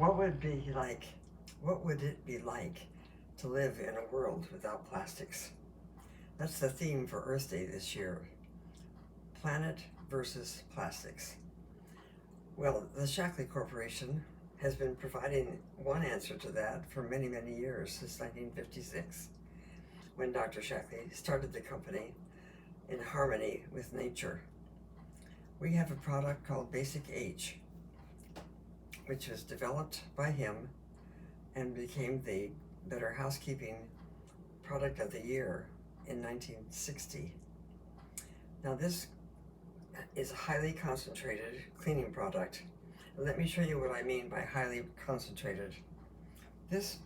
What would be like, what would it be like to live in a world without plastics? That's the theme for Earth Day this year. Planet versus plastics. Well, the Shaklee Corporation has been providing one answer to that for many, many years, since 1956, when Dr. Shaklee started the company in harmony with nature. We have a product called Basic H, which was developed by him and became the Better Housekeeping Product of the Year in 1960. Now this is a highly concentrated cleaning product. Let me show you what I mean by highly concentrated. This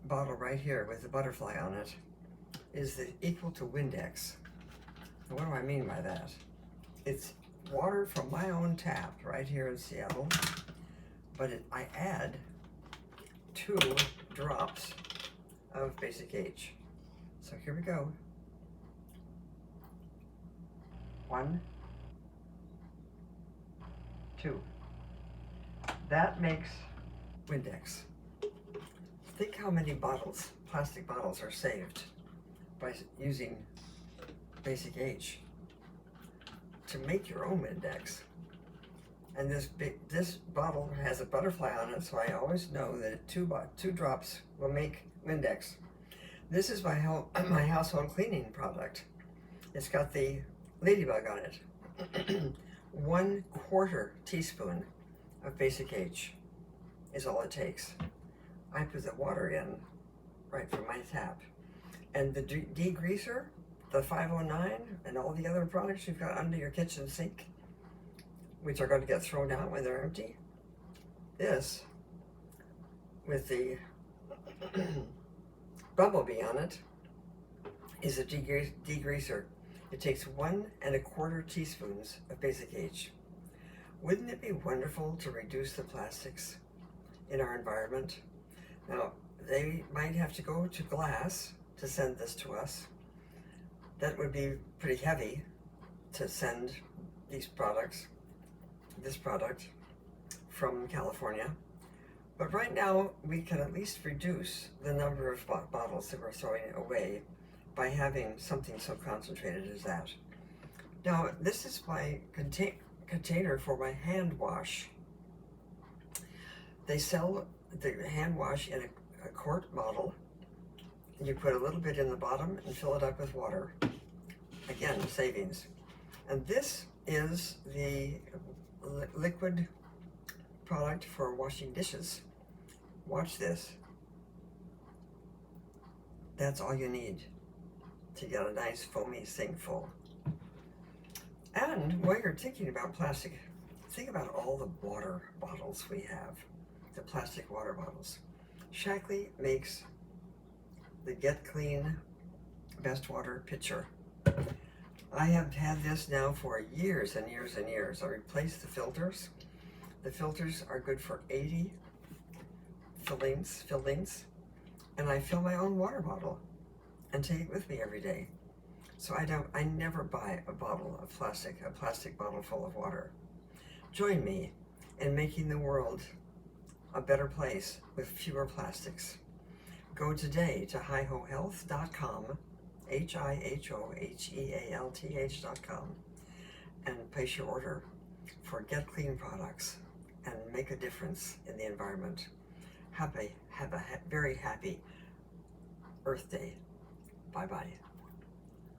bottle right here with the butterfly on it is equal to Windex. And what do I mean by that? It's water from my own tap right here in Seattle, but I add 2 drops of Basic H. So here we go. 1, 2. That makes Windex. Think how many bottles, plastic bottles, are saved by using Basic H to make your own Windex. And this bottle has a butterfly on it, so I always know that 2 drops will make Windex. This is my household cleaning product. It's got the ladybug on it. 1/4 teaspoon of Basic H is all it takes. I put the water in right from my tap. And the degreaser, the 509, and all the other products you've got under your kitchen sink, which are going to get thrown out when they're empty. This, with the bumblebee on it, is a degreaser. It takes 1¼ teaspoons of Basic H. Wouldn't it be wonderful to reduce the plastics in our environment? Now, they might have to go to glass to send this to us. That would be pretty heavy to send this product from California. But right now, we can at least reduce the number of bottles that we're throwing away by having something so concentrated as that. Now, this is my container for my hand wash. They sell the hand wash in a quart bottle. You put a little bit in the bottom and fill it up with water. Again, savings. And this is the liquid product for washing dishes. Watch this. That's all you need to get a nice foamy sink full. And while you're thinking about plastic, think about all the water bottles we have, the plastic water bottles. Shaklee makes the Get Clean Best Water pitcher. I have had this now for years and years and years. I replaced the filters. The filters are good for 80 fillings, and I fill my own water bottle and take it with me every day. So I never buy a bottle of plastic, a plastic bottle full of water. Join me in making the world a better place with fewer plastics. Go today to hihohealth.com, hihohealth.com, and place your order for Get Clean products and make a difference in the environment. Have a very happy Earth Day. Bye-bye.